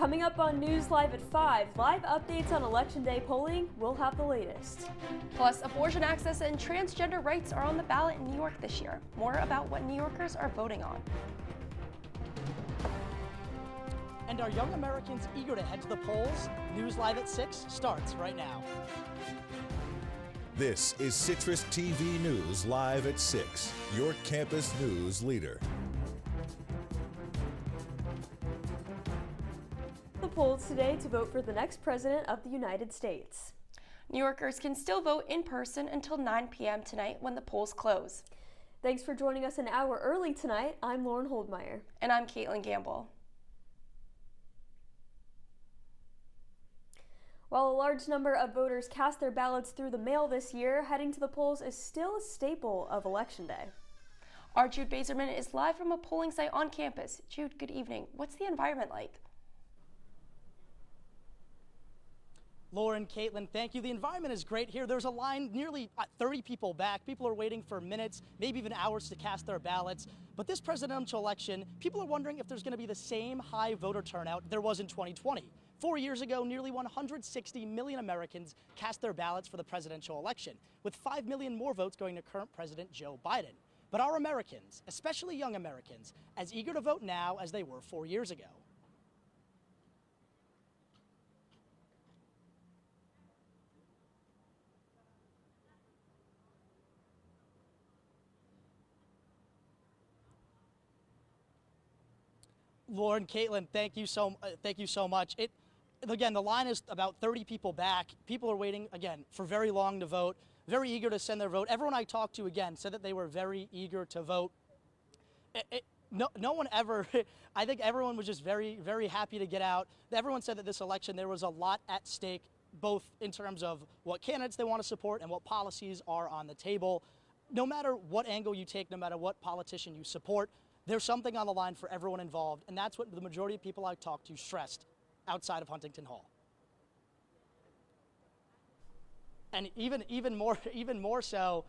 Coming up on News Live at 5, live updates on Election Day polling. We'll have the latest. Plus, abortion access and transgender rights are on the ballot in New York this year. More about what New Yorkers are voting on. And are young Americans eager to head to the polls? News Live at 6 starts right now. This is CitrusTV News Live at 6, your campus news leader. The polls today to vote for the next president of the United States. New Yorkers can still vote in person until 9 p.m. tonight when the polls close. Thanks for joining us an hour early tonight. I'm Lauren Holdmeyer. And I'm Kaitlin Campbell. While a large number of voters cast their ballots through the mail this year, heading to the polls is still a staple of Election Day. Our Jude Baserman is live from a polling site on campus. Jude, good evening. What's the environment like? Lauren, Kaitlin, thank you. The environment is great here. There's a line nearly 30 people back. People are waiting for minutes, maybe even hours to cast their ballots. But this presidential election, people are wondering if there's going to be the same high voter turnout there was in 2020. 4 years ago, nearly 160 million Americans cast their ballots for the presidential election, with 5 million more votes going to current President Joe Biden. But are Americans, especially young Americans, as eager to vote now as they were 4 years ago? Lauren, Kaitlin, thank you so much. Again, the line is about 30 people back. People are waiting, again, for very long to vote, very eager to send their vote. Everyone I talked to, again, said that they were very eager to vote. No one ever, I think everyone was just very, very happy to get out. Everyone said that this election, there was a lot at stake, both in terms of what candidates they want to support and what policies are on the table. No matter what angle you take, no matter what politician you support, there's something on the line for everyone involved, and that's what the majority of people I talked to stressed outside of Huntington Hall. And even more so,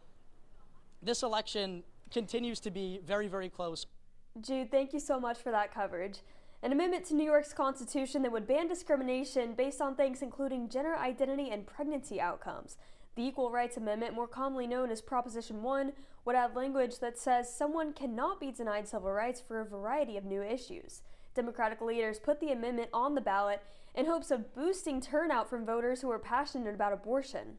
this election continues to be very, very close. Jude, thank you so much for that coverage. An amendment to New York's Constitution that would ban discrimination based on things including gender identity and pregnancy outcomes. The Equal Rights Amendment, more commonly known as Proposition 1, would add language that says someone cannot be denied civil rights for a variety of new issues. Democratic leaders put the amendment on the ballot in hopes of boosting turnout from voters who are passionate about abortion.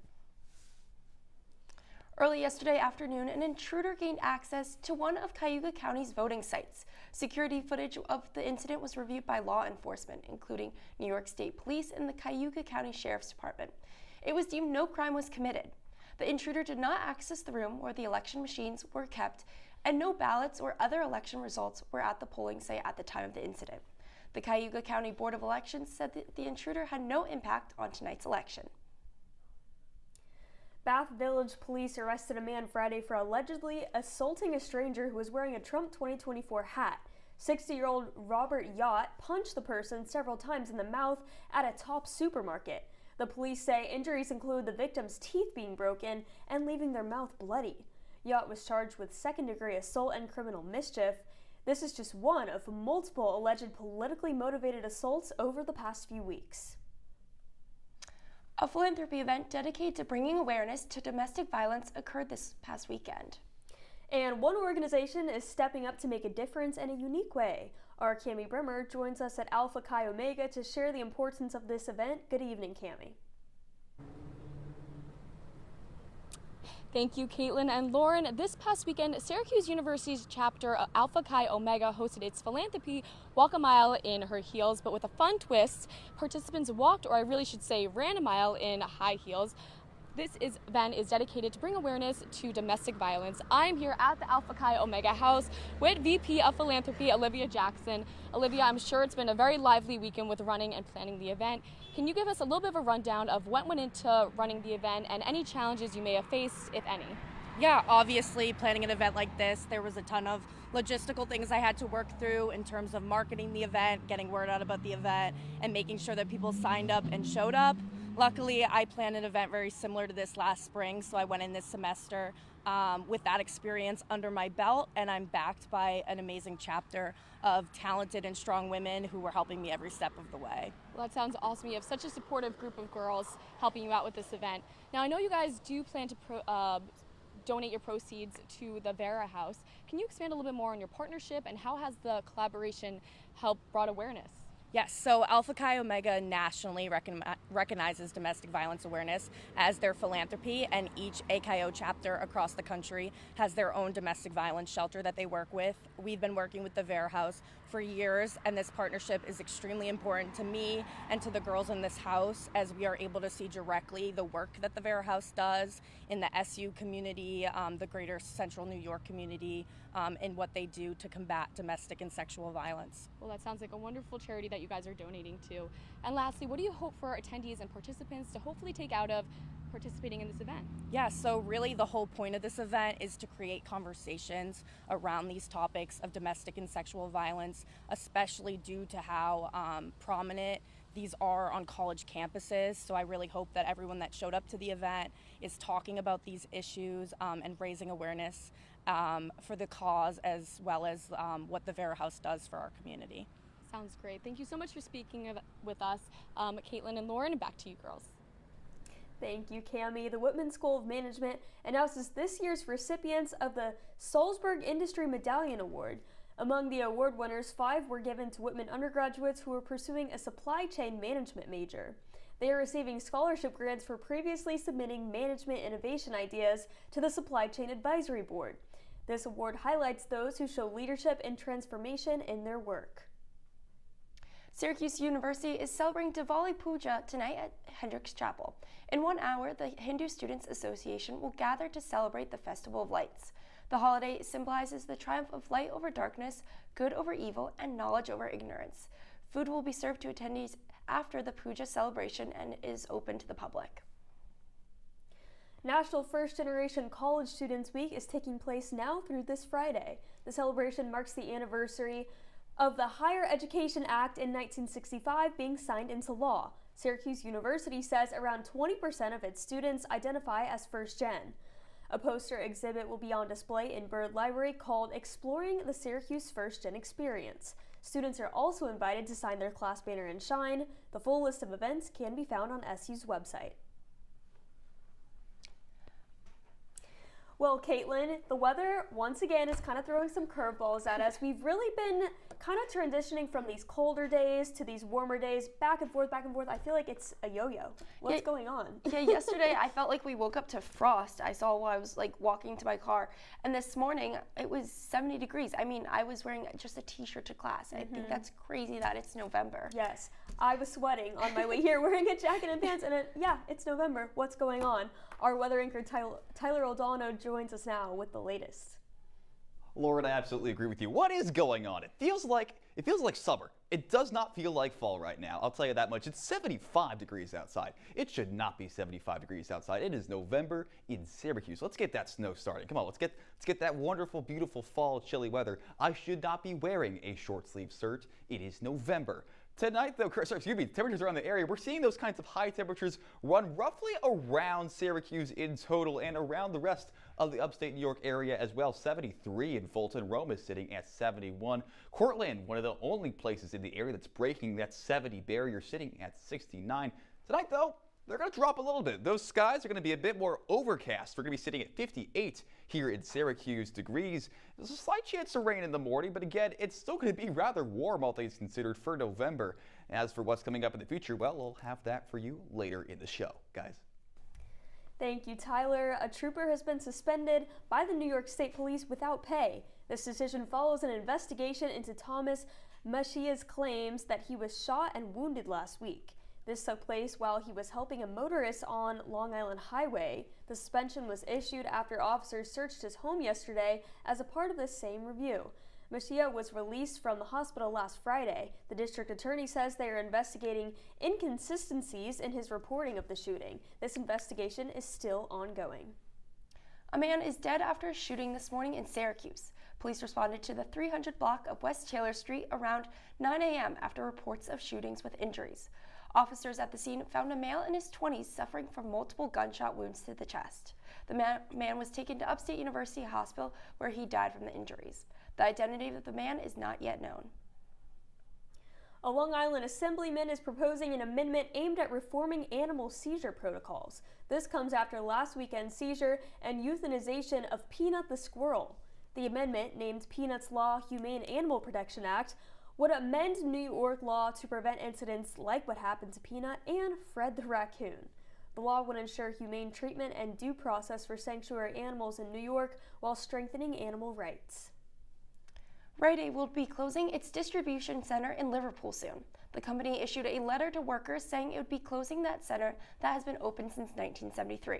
Early yesterday afternoon, an intruder gained access to one of Cayuga County's voting sites. Security footage of the incident was reviewed by law enforcement, including New York State Police and the Cayuga County Sheriff's Department. It was deemed no crime was committed. The intruder did not access the room where the election machines were kept, and no ballots or other election results were at the polling site at the time of the incident. The Cayuga County Board of Elections said that the intruder had no impact on tonight's election. Bath Village police arrested a man Friday for allegedly assaulting a stranger who was wearing a Trump 2024 hat. 60-year-old Robert Yacht punched the person several times in the mouth at a Top supermarket. The police say injuries include the victim's teeth being broken and leaving their mouth bloody. Yacht was charged with second-degree assault and criminal mischief. This is just one of multiple alleged politically motivated assaults over the past few weeks. A philanthropy event dedicated to bringing awareness to domestic violence occurred this past weekend. And one organization is stepping up to make a difference in a unique way. Our Cami Brimmer joins us at Alpha Chi Omega to share the importance of this event. Good evening, Cami. Thank you, Kaitlin and Lauren. This past weekend, Syracuse University's chapter Alpha Chi Omega hosted its philanthropy Walk a Mile in Her Heels, but with a fun twist. Participants walked, or I really should say ran a mile in high heels. This event is dedicated to bring awareness to domestic violence. I'm here at the Alpha Chi Omega House with VP of Philanthropy, Olivia Jackson. Olivia, I'm sure it's been a very lively weekend with running and planning the event. Can you give us a little bit of a rundown of what went into running the event and any challenges you may have faced, if any? Yeah, obviously planning an event like this, there was a ton of logistical things I had to work through in terms of marketing the event, getting word out about the event, and making sure that people signed up and showed up. Luckily, I planned an event very similar to this last spring, so I went in this semester with that experience under my belt, and I'm backed by an amazing chapter of talented and strong women who were helping me every step of the way. Well, that sounds awesome. You have such a supportive group of girls helping you out with this event. Now, I know you guys do plan to donate your proceeds to the Vera House. Can you expand a little bit more on your partnership and how has the collaboration helped brought awareness? Yes, so Alpha Chi Omega nationally recognizes domestic violence awareness as their philanthropy, and each AKO chapter across the country has their own domestic violence shelter that they work with. We've been working with the Vera House for years, and this partnership is extremely important to me and to the girls in this house, as we are able to see directly the work that the Vera House does in the SU community, the greater Central New York community, and what they do to combat domestic and sexual violence. Well, that sounds like a wonderful charity that you guys are donating to. And lastly, what do you hope for attendees and participants to hopefully take out of participating in this event? Yeah, so really the whole point of this event is to create conversations around these topics of domestic and sexual violence, especially due to how prominent these are on college campuses. So I really hope that everyone that showed up to the event is talking about these issues and raising awareness for the cause, as well as what the Vera House does for our community. Sounds great. Thank you so much for speaking with us, Kaitlin and Lauren. Back to you girls. Thank you, Cami. The Whitman School of Management announces this year's recipients of the Salzburg Industry Medallion Award. Among the award winners, 5 were given to Whitman undergraduates who were pursuing a supply chain management major. They are receiving scholarship grants for previously submitting management innovation ideas to the Supply Chain Advisory Board. This award highlights those who show leadership and transformation in their work. Syracuse University is celebrating Diwali Puja tonight at Hendricks Chapel. In 1 hour, the Hindu Students Association will gather to celebrate the Festival of Lights. The holiday symbolizes the triumph of light over darkness, good over evil, and knowledge over ignorance. Food will be served to attendees after the Puja celebration and is open to the public. National First Generation College Students Week is taking place now through this Friday. The celebration marks the anniversary of the Higher Education Act in 1965 being signed into law. Syracuse University says around 20% of its students identify as first gen. A poster exhibit will be on display in Byrd Library called Exploring the Syracuse First Gen Experience. Students are also invited to sign their class banner and shine. The full list of events can be found on SU's website. Well, Kaitlin, the weather once again is kind of throwing some curveballs at us. We've really been kind of transitioning from these colder days to these warmer days, back and forth, back and forth. I feel like it's a yo-yo. What's going on? Yeah, yesterday I felt like we woke up to frost. I saw while I was walking to my car, and this morning it was 70 degrees. I mean, I was wearing just a t-shirt to class. I think that's crazy that it's November. Yes, I was sweating on my way here wearing a jacket and pants, and yeah, it's November. What's going on? Our weather anchor Tyler Oldano joins us now with the latest. Lauren, I absolutely agree with you. What is going on? It feels like summer. It does not feel like fall right now. I'll tell you that much. It's 75 degrees outside. It should not be 75 degrees outside. It is November in Syracuse. Let's get that snow started. Come on, let's get that wonderful, beautiful fall chilly weather. I should not be wearing a short sleeve shirt. It is November. Tonight, though, temperatures around the area, we're seeing those kinds of high temperatures run roughly around Syracuse in total and around the rest of the upstate New York area as well. 73 in Fulton. Rome is sitting at 71. Cortland, one of the only places in the area that's breaking that 70 barrier, sitting at 69. Tonight, though, they're going to drop a little bit. Those skies are going to be a bit more overcast. We're going to be sitting at 58 here in Syracuse degrees. There's a slight chance of rain in the morning, but again, it's still going to be rather warm, all things considered, for November. As for what's coming up in the future, well, we'll have that for you later in the show, guys. Thank you, Tyler. A trooper has been suspended by the New York State Police without pay. This decision follows an investigation into Thomas Mashia's claims that he was shot and wounded last week. This took place while he was helping a motorist on Long Island Highway. The suspension was issued after officers searched his home yesterday as a part of the same review. Mashia was released from the hospital last Friday. The district attorney says they are investigating inconsistencies in his reporting of the shooting. This investigation is still ongoing. A man is dead after a shooting this morning in Syracuse. Police responded to the 300 block of West Taylor Street around 9 a.m. after reports of shootings with injuries. Officers at the scene found a male in his 20s suffering from multiple gunshot wounds to the chest. The man was taken to Upstate University Hospital where he died from the injuries. The identity of the man is not yet known. A Long Island assemblyman is proposing an amendment aimed at reforming animal seizure protocols. This comes after last weekend's seizure and euthanization of Peanut the squirrel. The amendment, named Peanut's Law Humane Animal Protection Act, would amend New York law to prevent incidents like what happened to Peanut and Fred the raccoon. The law would ensure humane treatment and due process for sanctuary animals in New York while strengthening animal rights. Rite Aid will be closing its distribution center in Liverpool soon. The company issued a letter to workers saying it would be closing that center that has been open since 1973.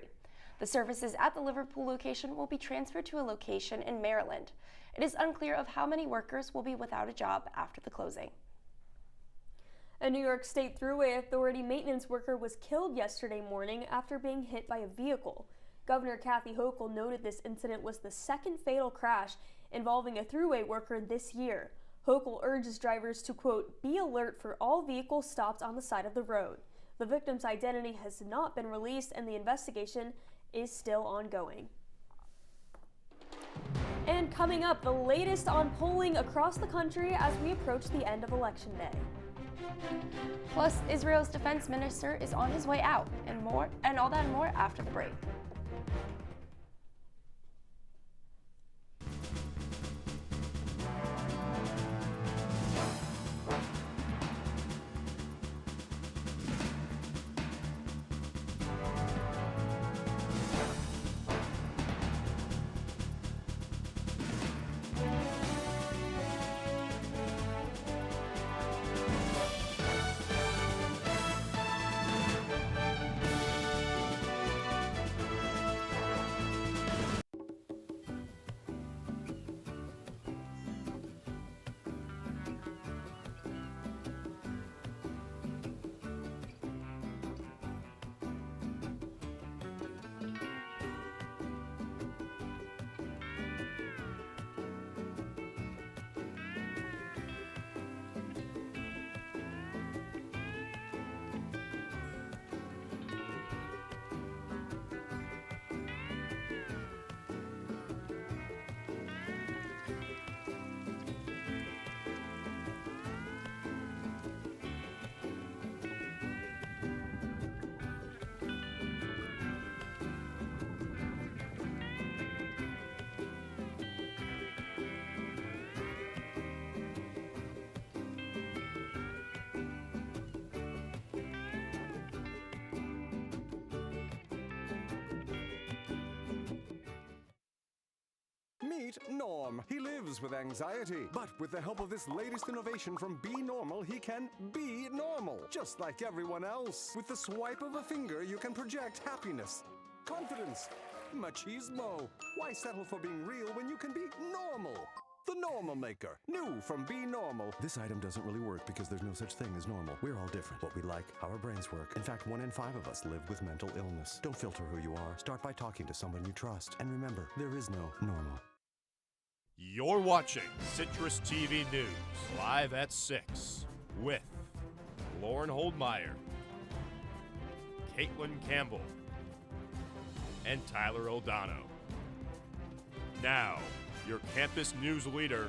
The services at the Liverpool location will be transferred to a location in Maryland. It is unclear of how many workers will be without a job after the closing. A New York State Thruway Authority maintenance worker was killed yesterday morning after being hit by a vehicle. Governor Kathy Hochul noted this incident was the second fatal crash involving a Thruway worker this year. Hochul urges drivers to, quote, be alert for all vehicles stopped on the side of the road. The victim's identity has not been released and the investigation is still ongoing. And coming up, the latest on polling across the country as we approach the end of Election Day. Plus, Israel's defense minister is on his way out, and all that and more after the break. Meet Norm. He lives with anxiety, but with the help of this latest innovation from Be Normal, he can be normal, just like everyone else. With the swipe of a finger, you can project happiness, confidence, machismo. Why settle for being real when you can be normal? The Normal Maker, new from Be Normal. This item doesn't really work because there's no such thing as normal. We're all different. What we like, how our brains work. In fact, 1 in 5 of us live with mental illness. Don't filter who you are. Start by talking to someone you trust. And remember, there is no normal. You're watching CitrusTV News live at 6 with Lauren Holdmeyer, Kaitlin Campbell, and Tyler Oldano. Now, your campus news leader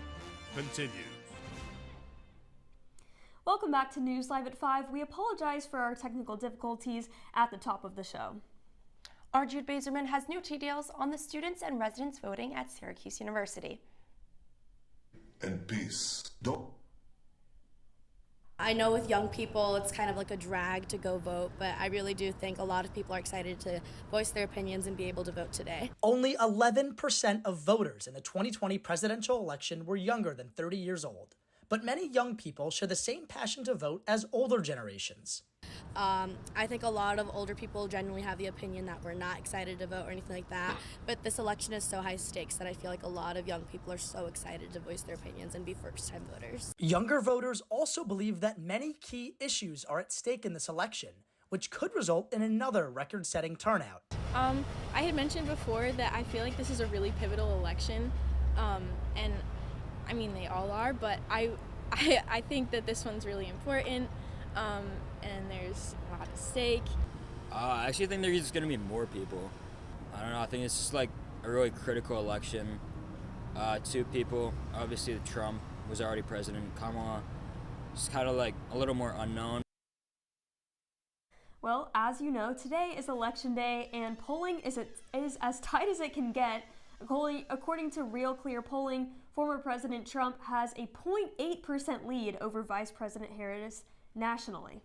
continues. Welcome back to News Live at 5. We apologize for our technical difficulties at the top of the show. Our Jude Bazerman has new details on the students and residents voting at Syracuse University. And peace. Don't. I know with young people it's kind of like a drag to go vote, but I really do think a lot of people are excited to voice their opinions and be able to vote today. Only 11% of voters in the 2020 presidential election were younger than 30 years old, but many young people share the same passion to vote as older generations. I think a lot of older people generally have the opinion that we're not excited to vote or anything like that, but this election is so high stakes that I feel like a lot of young people are so excited to voice their opinions and be first-time voters. Younger voters also believe that many key issues are at stake in this election, which could result in another record-setting turnout. I had mentioned before that I feel like this is a really pivotal election, and I mean they all are, but I think that this one's really important. and there's a lot at stake. I actually think there's going to be more people. I don't know. I think it's just like a really critical election. Two people, obviously Trump was already president. Kamala is kind of like a little more unknown. Well, as you know, today is election day and polling is as tight as it can get. According to Real Clear Polling, former President Trump has a 0.8% lead over Vice President Harris nationally.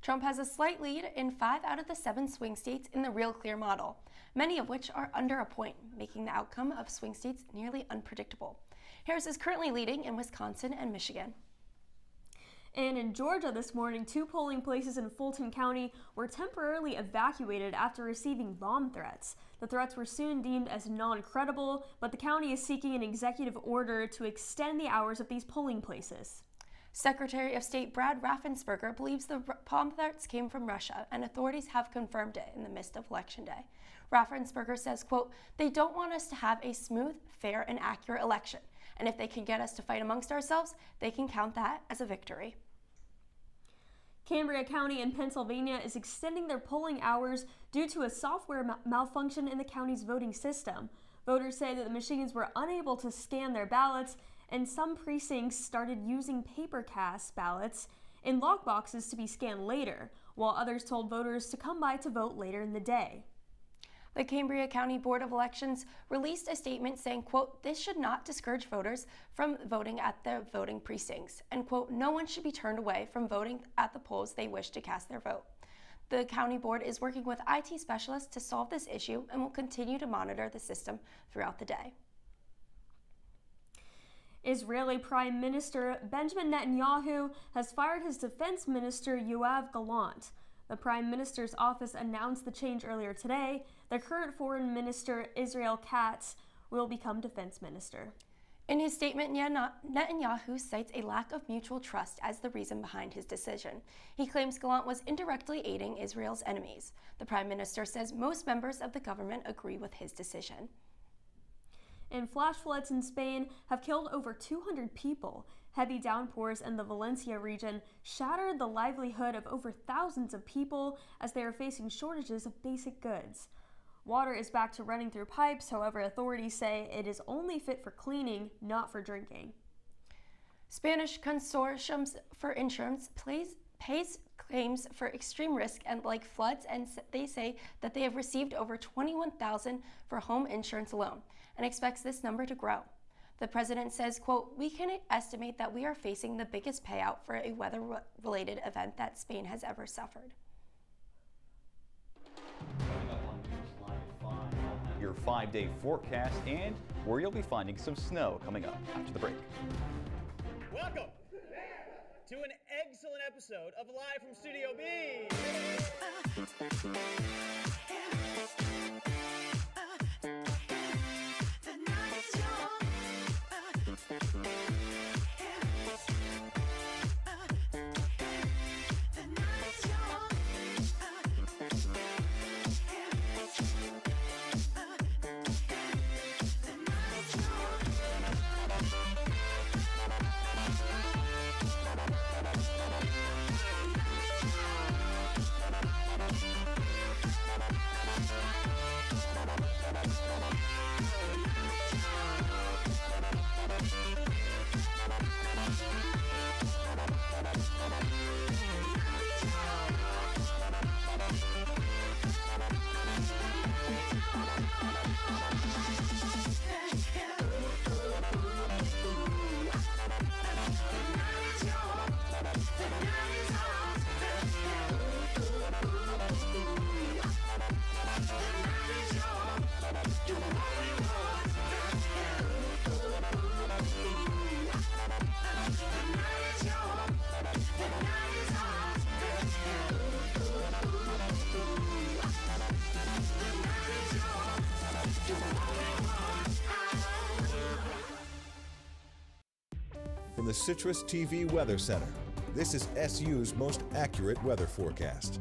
Trump has a slight lead in 5 out of the 7 swing states in the Real Clear model, many of which are under a point, making the outcome of swing states nearly unpredictable. Harris is currently leading in Wisconsin and Michigan. And in Georgia this morning, 2 polling places in Fulton County were temporarily evacuated after receiving bomb threats. The threats were soon deemed as non-credible, but the county is seeking an executive order to extend the hours of these polling places. Secretary of State Brad Raffensperger believes the bomb threats came from Russia, and authorities have confirmed it in the midst of Election Day. Raffensperger says, quote, "They don't want us to have a smooth, fair, and accurate election, and if they can get us to fight amongst ourselves, they can count that as a victory." Cambria County in Pennsylvania is extending their polling hours due to a software malfunction in the county's voting system. Voters say that the machines were unable to scan their ballots, and some precincts started using paper cast ballots in lockboxes to be scanned later, while others told voters to come by to vote later in the day. The Cambria County Board of Elections released a statement saying, quote, "This should not discourage voters from voting at the voting precincts," and quote, "No one should be turned away from voting at the polls they wish to cast their vote." The county board is working with IT specialists to solve this issue and will continue to monitor the system throughout the day. Israeli Prime Minister Benjamin Netanyahu has fired his defense minister Yoav Gallant. The Prime Minister's office announced the change earlier today. The current Foreign Minister Israel Katz will become defense minister. In his statement, Netanyahu cites a lack of mutual trust as the reason behind his decision. He claims Gallant was indirectly aiding Israel's enemies. The Prime Minister says most members of the government agree with his decision. And flash floods in Spain have killed over 200 people. Heavy downpours in the Valencia region shattered the livelihood of over thousands of people as they are facing shortages of basic goods. Water is back to running through pipes, however, authorities say it is only fit for cleaning, not for drinking. Spanish Consortiums for Insurance pays claims for extreme risk and like floods, and they say that they have received over $21,000 for home insurance alone and expects this number to grow. The president says, quote, "We can estimate that we are facing the biggest payout for a weather-related event that Spain has ever suffered." Your 5-day forecast and where you'll be finding some snow coming up after the break. Welcome to an excellent episode of Live from Studio B. From the CitrusTV Weather Center, this is SU's most accurate weather forecast.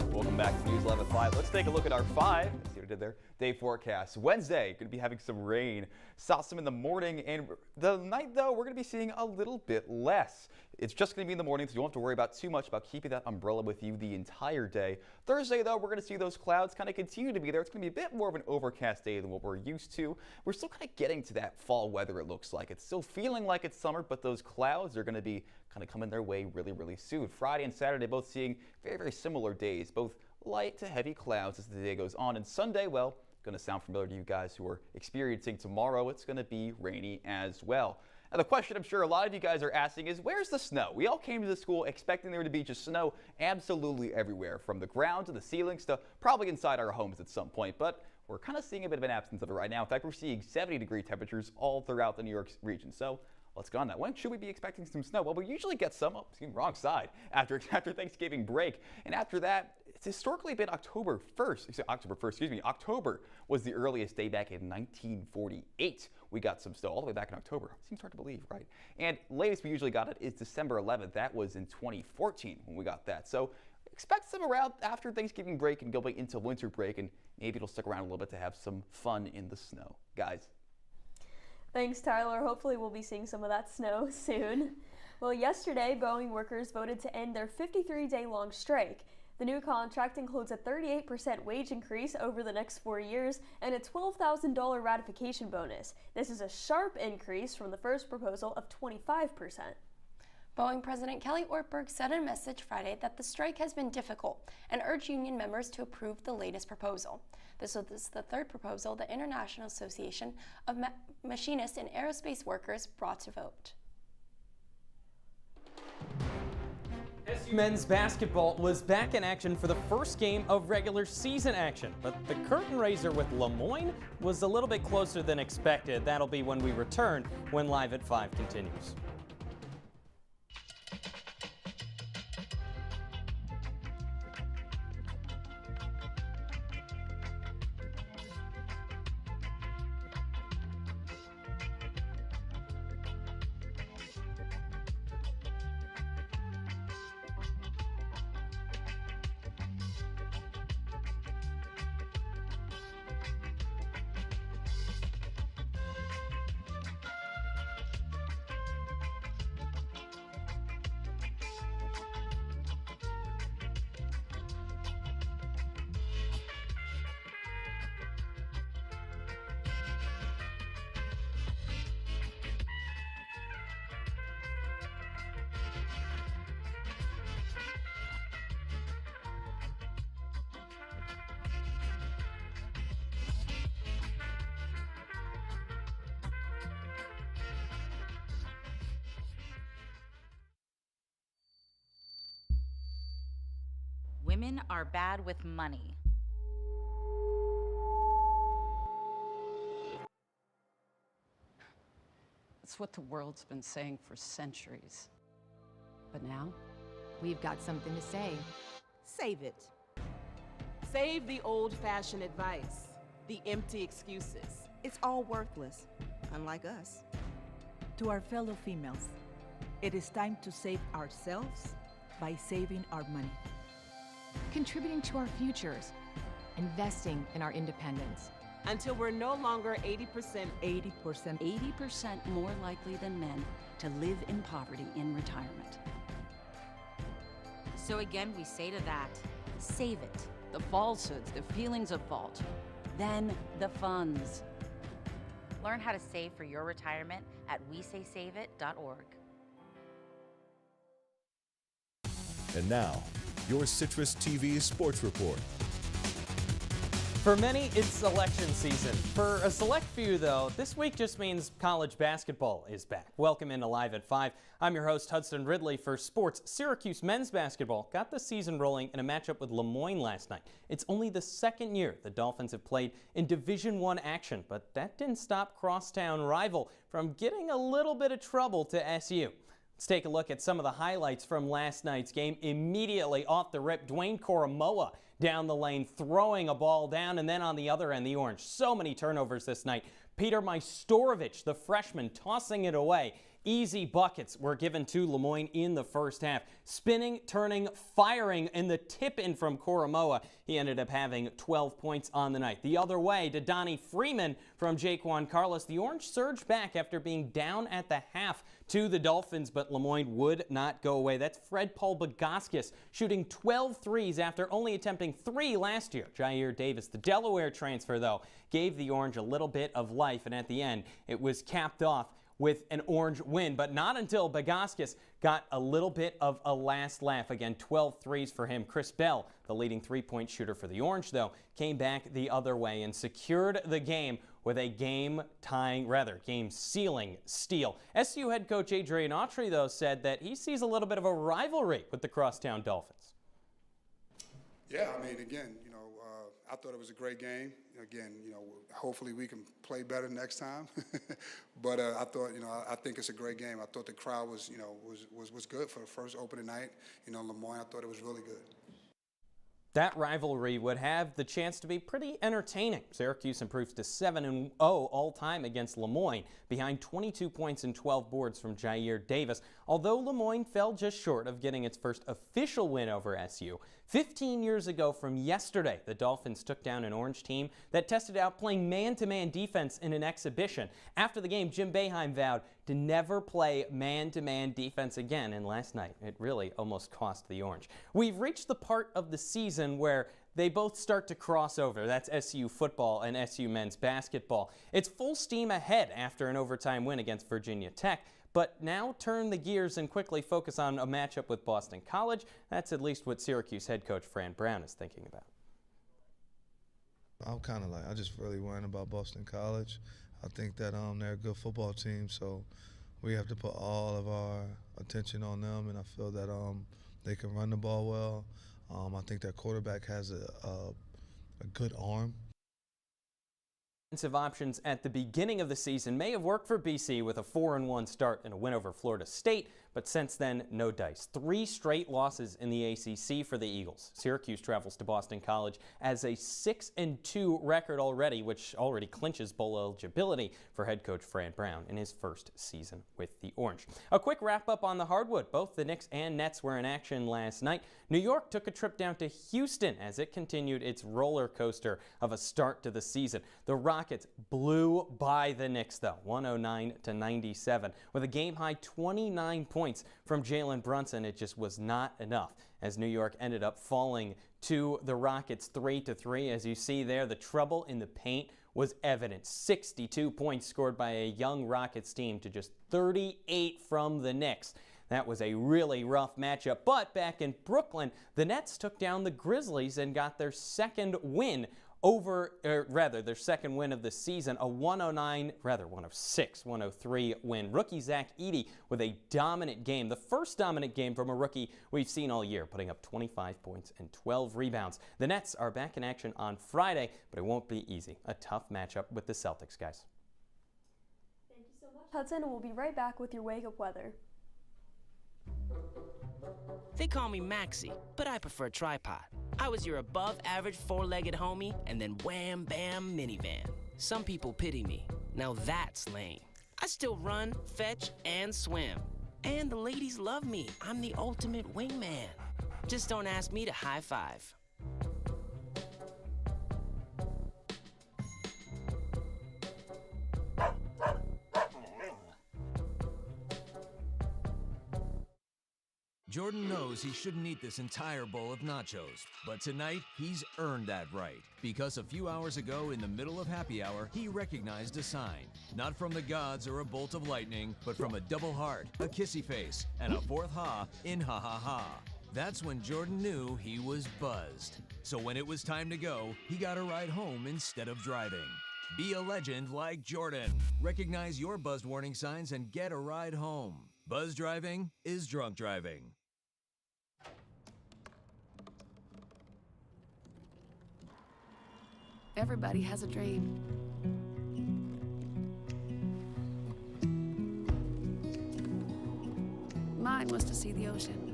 Welcome back to News 11 at 5. Let's take a look at our 5. It's here into their day forecast. Wednesday, going to be having some rain. Saw some in the morning, and the night, though, we're going to be seeing a little bit less. It's just going to be in the morning, so you don't have to worry about too much about keeping that umbrella with you the entire day. Thursday, though, we're going to see those clouds kind of continue to be there. It's going to be a bit more of an overcast day than what we're used to. We're still kind of getting to that fall weather, it looks like. It's still feeling like it's summer, but those clouds are going to be kind of coming their way really, really soon. Friday and Saturday both seeing very, very similar days, both light to heavy clouds as the day goes on. And Sunday, well, going to sound familiar to you guys who are experiencing tomorrow. It's going to be rainy as well. Now, the question I'm sure a lot of you guys are asking is, where's the snow? We all came to the school expecting there to be just snow absolutely everywhere, from the ground to the ceilings to probably inside our homes at some point, but we're kind of seeing a bit of an absence of it right now. In fact, we're seeing 70-degree temperatures all throughout the New York region. So let's go on that. When should we be expecting some snow? Well, we usually get some, wrong side, after Thanksgiving break. And after that, it's historically been October was the earliest day back in 1948. We got some snow all the way back in October. Seems hard to believe, right? And latest we usually got it is December 11th. That was in 2014 when we got that. So expect some around after Thanksgiving break and going into winter break, and maybe it'll stick around a little bit to have some fun in the snow. Guys. Thanks, Tyler. Hopefully we'll be seeing some of that snow soon. Well, yesterday, Boeing workers voted to end their 53-day-long strike. The new contract includes a 38% wage increase over the next 4 years and a $12,000 ratification bonus. This is a sharp increase from the first proposal of 25%. Boeing President Kelly Ortberg said in a message Friday that the strike has been difficult and urged union members to approve the latest proposal. This was the third proposal the International Association of Machinists and Aerospace Workers brought to vote. SU men's basketball was back in action for the first game of regular season action, but the curtain raiser with Lemoyne was a little bit closer than expected. That'll be when we return, when Live at 5 continues. Women are bad with money. It's what the world's been saying for centuries. But now, we've got something to say. Save it. Save the old-fashioned advice, the empty excuses. It's all worthless, unlike us. To our fellow females, it is time to save ourselves by saving our money. Contributing to our futures, investing in our independence. Until we're no longer 80% more likely than men to live in poverty in retirement. So again, we say to that, save it. The falsehoods, the feelings of fault, then the funds. Learn how to save for your retirement at wesaysaveit.org. And now, your CitrusTV Sports Report. For many, it's election season. For a select few, though, this week just means college basketball is back. Welcome into Live at 5. I'm your host, Hudson Ridley. For sports, Syracuse men's basketball got the season rolling in a matchup with Lemoyne last night. It's only the second year the Dolphins have played in Division I action, but that didn't stop crosstown rival from getting a little bit of trouble to SU. Let's take a look at some of the highlights from last night's game. Immediately off the rip, Dwayne Koromoa down the lane, throwing a ball down, and then on the other end, the Orange. So many turnovers this night. Peter Majstorovic, the freshman, tossing it away. Easy buckets were given to Lemoyne in the first half. Spinning, turning, firing, and the tip-in from Koromoa. He ended up having 12 points on the night. The other way to Donnie Freeman from Jaquan Carlos. The Orange surged back after being down at the half to the Dolphins, but Lemoyne would not go away. That's Fred Paul Bagaskis shooting 12 threes after only attempting 3 last year. Jair Davis, the Delaware transfer, though, gave the Orange a little bit of life, and at the end, it was capped off with an Orange win, but not until Bagaskis got a little bit of a last laugh. Again, 12 threes for him. Chris Bell, the leading three-point shooter for the Orange, though, came back the other way and secured the game with a game-sealing steal. SU head coach Adrian Autry, though, said that he sees a little bit of a rivalry with the Crosstown Dolphins. Yeah, I mean, again, I thought it was a great game. Again, hopefully we can play better next time. But I thought, I think it's a great game. I thought the crowd was good for the first opening night. Lemoyne, I thought it was really good. That rivalry would have the chance to be pretty entertaining. Syracuse improves to 7-0 all-time against Lemoyne, behind 22 points and 12 boards from Jair Davis, although Lemoyne fell just short of getting its first official win over SU. 15 years ago from yesterday, the Dolphins took down an Orange team that tested out playing man-to-man defense in an exhibition. After the game, Jim Boeheim vowed to never play man-to-man defense again, and last night it really almost cost the Orange. We've reached the part of the season where they both start to cross over. That's SU football and SU men's basketball. It's full steam ahead after an overtime win against Virginia Tech, but now turn the gears and quickly focus on a matchup with Boston College. That's at least what Syracuse head coach Fran Brown is thinking about. I just really worrying about Boston College. I think that they're a good football team, so we have to put all of our attention on them, and I feel that they can run the ball well. I think their quarterback has a good arm. Offensive options at the beginning of the season may have worked for BC with a 4-1 start and a win over Florida State, but since then, no dice. 3 straight losses in the ACC for the Eagles. Syracuse travels to Boston College as a 6-2 record already, which already clinches bowl eligibility for head coach Fran Brown in his first season with the Orange. A quick wrap-up on the hardwood. Both the Knicks and Nets were in action last night. New York took a trip down to Houston as it continued its roller coaster of a start to the season. The Rockets blew by the Knicks, though, 109-97, with a game-high 29 points from Jalen Brunson. It just was not enough, as New York ended up falling to the Rockets 3-3. As you see there, the trouble in the paint was evident. 62 points scored by a young Rockets team to just 38 from the Knicks. That was a really rough matchup, but back in Brooklyn, the Nets took down the Grizzlies and got their second win their second win of the season, a 103 win. Rookie Zach Edey with a dominant game, the first dominant game from a rookie we've seen all year, putting up 25 points and 12 rebounds. The Nets are back in action on Friday, but it won't be easy. A tough matchup with the Celtics, guys. Thank you so much, Hudson, and we'll be right back with your wake-up weather. They call me Maxie, but I prefer tripod. I was your above-average four-legged homie, and then wham-bam minivan. Some people pity me. Now that's lame. I still run, fetch, and swim. And the ladies love me. I'm the ultimate wingman. Just don't ask me to high-five. Jordan knows he shouldn't eat this entire bowl of nachos, but tonight he's earned that right, because a few hours ago in the middle of happy hour, he recognized a sign, not from the gods or a bolt of lightning, but from a double heart, a kissy face, and a fourth ha in ha ha ha. That's when Jordan knew he was buzzed. So when it was time to go, he got a ride home instead of driving. Be a legend like Jordan. Recognize your buzzed warning signs and get a ride home. Buzz driving is drunk driving. Everybody has a dream. Mine was to see the ocean.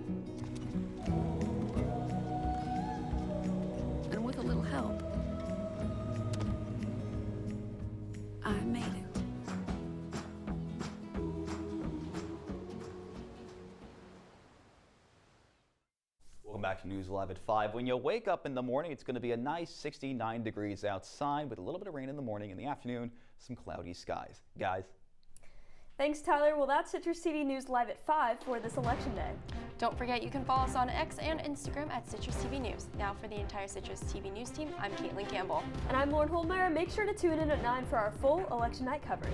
And with a little help, I made it. back to News Live at 5. When you wake up in the morning, it's going to be a nice 69 degrees outside with a little bit of rain in the morning. In the afternoon, some cloudy skies. Guys. Thanks, Tyler. Well, that's Citrus TV News Live at 5 for this election day. Don't forget you can follow us on X and Instagram at Citrus TV News. Now for the entire Citrus TV News team, I'm Kaitlin Campbell. And I'm Lauren Holdmeyer. Make sure to tune in at 9 for our full election night coverage.